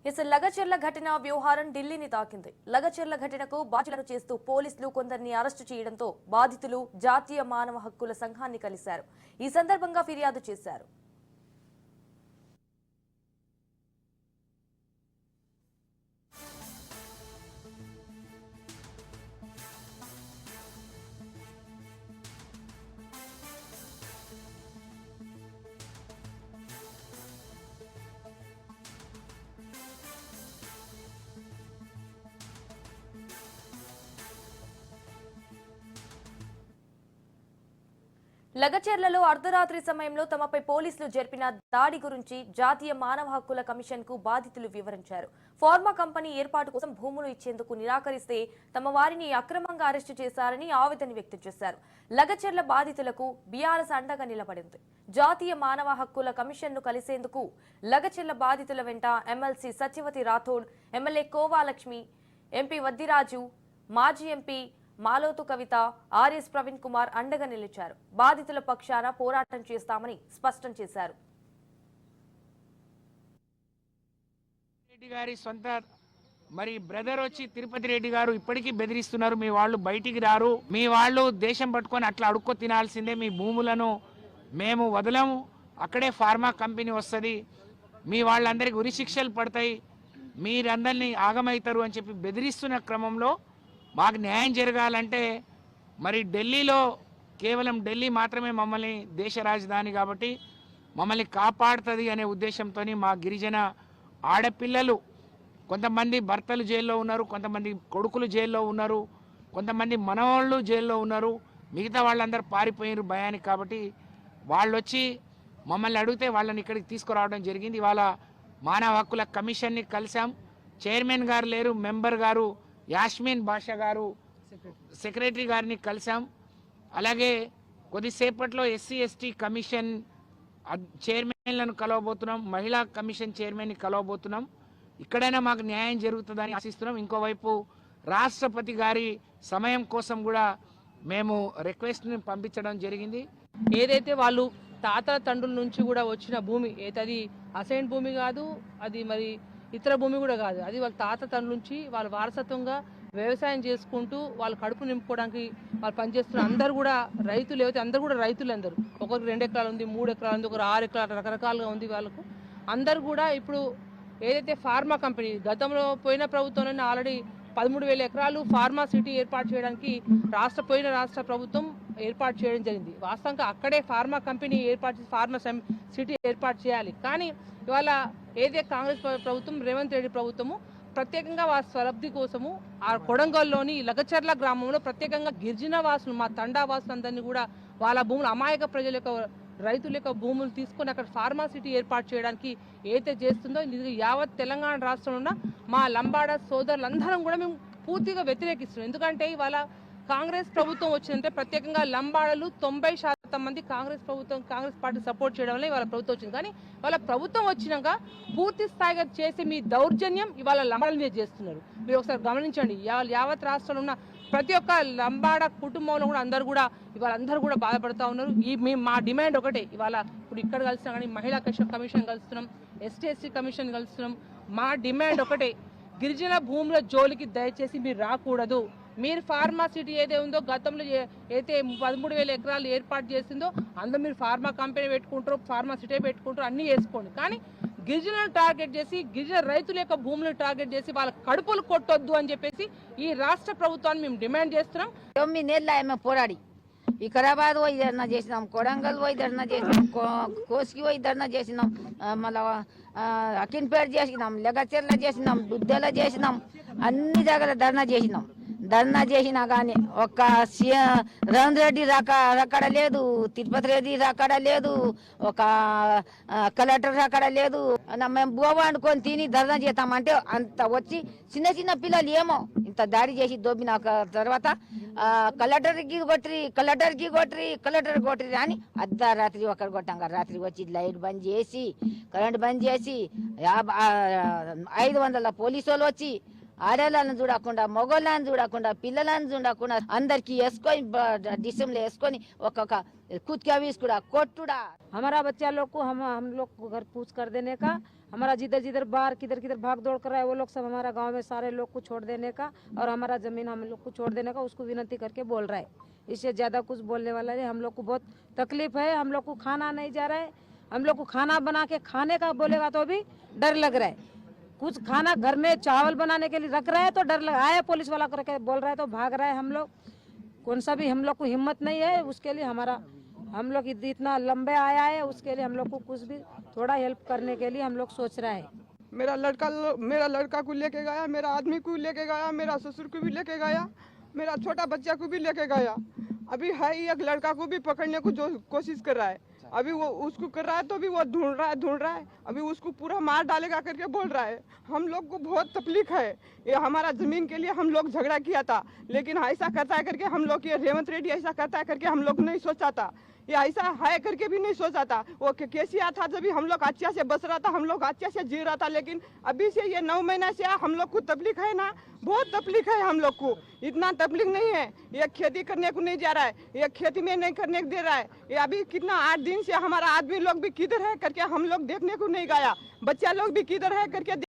లగచర్ల ఘటన వ్యవహారం ఢిల్లీని తాకింది. లగచర్ల ఘటనకు బాధ్యులను చేస్తూ పోలీసులు కొందరిని అరెస్టు చేయడంతో బాధితులు జాతీయ మానవ హక్కుల సంఘాన్ని కలిశారు. ఈ సందర్భంగా ఫిర్యాదు చేశారు. లగచర్లలో అర్ధరాత్రి సమయంలో తమపై పోలీసులు జరిపిన దాడి గురించి జాతీయ మానవ హక్కుల కమిషన్ కు బాధితులు వివరించారు. ఫార్మా కంపెనీ ఏర్పాటు కోసం భూములు ఇచ్చేందుకు నిరాకరిస్తే తమ వారిని అక్రమంగా అరెస్టు చేశారని ఆవేదన వ్యక్తం చేశారు. లగచర్ల బాధితులకు బీఆర్ఎస్ అండగా నిలబడింది. జాతీయ మానవ హక్కుల కమిషన్ ను కలిసేందుకు లగచర్ల బాధితుల వెంట MLC Satyavathi Rathod, MLA Kova Lakshmi, MP Vaddiraju, మాజీ ఎంపీ మాలోతు కవిత, ఆర్ఎస్ ప్రవీణ్ కుమార్ అండగా నిలిచారు. బాధితుల పక్షాన పోరాటం చేస్తామని స్పష్టం చేశారు. రెడ్డి గారి సొంత బ్రదర్ వచ్చి తిరుపతి రెడ్డి గారు ఇప్పటికీ బెదిరిస్తున్నారు. మీ వాళ్ళు బయటికి రారు, మీ వాళ్ళు దేశం పట్టుకొని అట్లా అడుక్కో తినాల్సిందే, మీ భూములను మేము వదలము, అక్కడే ఫార్మా కంపెనీ వస్తుంది, మీ వాళ్ళందరికీ ఉరిశిక్షలు పడతాయి, మీరందరినీ ఆగమవుతారు అని చెప్పి బెదిరిస్తున్న క్రమంలో మాకు న్యాయం జరగాలంటే ఢిల్లీలో కేవలం ఢిల్లీ మాత్రమే మమ్మల్ని దేశ రాజధాని కాబట్టి మమ్మల్ని కాపాడుతుంది అనే ఉద్దేశంతో మా గిరిజన ఆడపిల్లలు కొంతమంది భర్తలు జైల్లో ఉన్నారు, కొంతమంది కొడుకులు జైల్లో ఉన్నారు, కొంతమంది మనవాళ్ళు జైల్లో ఉన్నారు, మిగతా వాళ్ళందరూ పారిపోయారు భయానికి. కాబట్టి వాళ్ళు వచ్చి మమ్మల్ని అడిగితే వాళ్ళని ఇక్కడికి తీసుకురావడం జరిగింది. ఇవాళ మానవ హక్కుల కమిషన్ని కలిసాం. చైర్మన్ గారు లేరు, మెంబర్ గారు యాస్మిన్ బాషా గారు సెక్రటరీ గారిని కలిసాం. అలాగే కొద్దిసేపట్లో ఎస్సీ ఎస్టీ కమిషన్ చైర్మన్లను కలవబోతున్నాం, మహిళా కమిషన్ చైర్మన్ని కలవబోతున్నాం. ఇక్కడైనా మాకు న్యాయం జరుగుతుందని ఆశిస్తున్నాం. ఇంకోవైపు రాష్ట్రపతి గారి సమయం కోసం కూడా మేము రిక్వెస్ట్ని పంపించడం జరిగింది. ఏదైతే వాళ్ళు తాతల తండ్రుల నుంచి కూడా వచ్చిన భూమి ఏదది అసైన్ భూమి కాదు, అది ఇతర భూమి కూడా కాదు, అది వాళ్ళ తాత తండ్రుల నుంచి వాళ్ళ వారసత్వంగా వ్యవసాయం చేసుకుంటూ వాళ్ళు కడుపు నింపుకోవడానికి వాళ్ళు పనిచేస్తున్న అందరూ కూడా రైతులు. ఏవైతే అందరూ కూడా రైతులు, అందరూ ఒకరికి 2 ఎకరాలు ఉంది, 3 ఎకరాలు ఉంది, ఒకరు 6 ఎకరాలు, రకరకాలుగా ఉంది వాళ్ళకు. అందరు కూడా ఇప్పుడు ఏదైతే ఫార్మా కంపెనీ గతంలో పోయిన ప్రభుత్వంలోనే ఆల్రెడీ 13,000 ఎకరాలు ఫార్మా సిటీ ఏర్పాటు చేయడానికి పోయిన రాష్ట్ర ప్రభుత్వం ఏర్పాటు చేయడం జరిగింది. వాస్తవంగా అక్కడే ఫార్మా కంపెనీ ఏర్పాటు చేసి ఫార్మా సిటీ ఏర్పాటు చేయాలి. కానీ ఇవాళ ఏదైతే కాంగ్రెస్ ప్రభుత్వం, రేవంత్ రెడ్డి ప్రభుత్వము ప్రత్యేకంగా వారి స్వలబ్ధి కోసము ఆ కొడంగల్లోని లగచర్ల గ్రామంలో ప్రత్యేకంగా గిరిజన వాసులు, మా తండా వాసులందరినీ కూడా వాళ్ళ భూములు, అమాయక ప్రజల యొక్క రైతుల యొక్క భూములు తీసుకొని అక్కడ ఫార్మా సిటీ ఏర్పాటు చేయడానికి ఏదైతే చేస్తుందో యావత్ తెలంగాణ రాష్ట్రంలో ఉన్న మా లంబాడ సోదరులందరం కూడా మేము పూర్తిగా వ్యతిరేకిస్తున్నాం. ఎందుకంటే ఇవాళ కాంగ్రెస్ ప్రభుత్వం వచ్చిందంటే ప్రత్యేకంగా లంబాడలు 90% మంది కాంగ్రెస్ పార్టీ సపోర్ట్ చేయడం వల్ల ఇవాళ ప్రభుత్వం వచ్చింది. కానీ ఇవాళ ప్రభుత్వం వచ్చినాక పూర్తి స్థాయిగా చేసి మీ దౌర్జన్యం ఇవాళ లంబాడల మీద చేస్తున్నారు. మీరు ఒకసారి గమనించండి. యావత్ రాష్ట్రంలో ఉన్న ప్రతి ఒక్క లంబాడ కుటుంబంలో కూడా అందరూ కూడా బాధపడుతూ ఉన్నారు. మా డిమాండ్ ఒకటే. ఇవాళ ఇప్పుడు ఇక్కడ కలుస్తున్నాం, కానీ మహిళా కమిషన్ కలుస్తున్నాం, ఎస్టీ కమిషన్ కలుస్తున్నాం. మా డిమాండ్ ఒకటే, గిరిజన భూముల జోలికి దయచేసి మీరు రాకూడదు. మీరు ఫార్మా సిటీ ఏదే ఉందో గతంలో అయితే 13,000 ఎకరాలు ఏర్పాటు చేసిందో అందులో మీరు ఫార్మా కంపెనీ పెట్టుకుంటారు, ఫార్మా సిటీ పెట్టుకుంటారు, అన్నీ వేసుకోండి. కానీ గిరిజనులను టార్గెట్ చేసి, గిరిజన రైతుల యొక్క భూములను టార్గెట్ చేసి వాళ్ళ కడుపులు కొట్టొద్దు అని చెప్పేసి ఈ రాష్ట్ర ప్రభుత్వాన్ని మేము డిమాండ్ చేస్తున్నాం. 9 నెలలు పోరాడి వికారాబాద్ పోయి ధర్నా చేసినాం, కొడంగల్ పోయి ధర్నా చేసినాం, కోసికి పోయి ధర్నా చేసినాం, మళ్ళా అకిన్పేట చేసినాం, లగచర్ల చేసినాం, దుద్దెల చేసినాం, అన్ని దగ్గర ధర్నా చేసినా కానీ ఒక్క రేవంత్ రెడ్డి రాకడ లేదు, తిరుపతి రెడ్డి రాకడ లేదు, ఒక కలెక్టర్ రాకడ లేదు. మేము బోవా అనుకొని తిని ధర్నా చేస్తామంటే అంత వచ్చి చిన్న పిల్లలు ఏమో ఇంత దాడి చేసి దొబ్బిన తర్వాత కలెక్టర్కి కొట్టరి అని అర్ధరాత్రి ఒకరు కొట్టాం. రాత్రి వచ్చి లైట్ బంద్ చేసి, కరెంట్ బంద్ చేసి 500 పోలీసు వాళ్ళు వచ్చి ఆడవాళ్ళని చూడకుండా, మగవాళ్ళని చూడకుండా, పిల్లలను చూడకుండా అందరికి వేసుకొని డిసెంబర్ వేసుకొని ఒక్కొక్క कुछ क्या भी इसको कोटुड़ा हमारा बच्चा लोग को हम लोग को घर पूछ कर देने का हमारा जिधर जिधर बाहर किधर किधर भाग दौड़ कर रहा है वो लोग सब हमारा गांव में सारे लोग को छोड़ देने का और हमारा ज़मीन हम लोग को छोड़ देने का उसको विनती करके बोल रहा है। इससे ज़्यादा कुछ बोलने वाला नहीं। हम लोग को बहुत तकलीफ है, हम लोग को खाना नहीं जा रहा है, हम लोग को खाना बना के खाने का बोलेगा तो भी डर लग रहा है। कुछ खाना घर में चावल बनाने के लिए रख रहा है तो डर लग आया, पुलिस वाला करके बोल रहा है तो भाग रहा है। हम लोग कौन सा भी हम लोग को हिम्मत नहीं है, उसके लिए हम लोग इतना लंबे आया है, उसके लिए हम लोग को कुछ भी थोड़ा हेल्प करने के लिए हम लोग सोच रहा है। मेरा लड़का को लेके गया, मेरा आदमी को लेके गया, मेरा ससुर को भी लेके गया, मेरा छोटा बच्चा को भी लेके गया। अभी है ही एक लड़का को भी पकड़ने को जो कोशिश कर रहा है, अभी वो उसको कर रहा है तो भी वो ढूंढ रहा है। अभी उसको पूरा मार डालेगा करके बोल रहा है। हम लोग को बहुत तकलीफ है। ये हमारा जमीन के लिए हम लोग झगड़ा किया था, लेकिन ऐसा करता है करके हम लोग, ये रेवंत रेड्डी ऐसा करता है करके हम लोग नहीं सोचा था। ये ऐसा है करके भी नहीं सोचा था। वो केसीआर था जब भी हम लोग अच्छा से बस रहा था, हम लोग अच्छा से जी रहा था, लेकिन अभी से ये 9 महीना से हम लोग को तकलीफ है ना, बहुत तकलीफ है हम लोग को। इतना तकलीफ नहीं है, ये खेती करने को नहीं जा रहा है, ये खेती में नहीं करने को दे रहा है। ये अभी कितना 8 दिन से हमारा आदमी लोग भी किधर है करके हम लोग देखने को नहीं गया, बच्चा लोग भी किधर है करके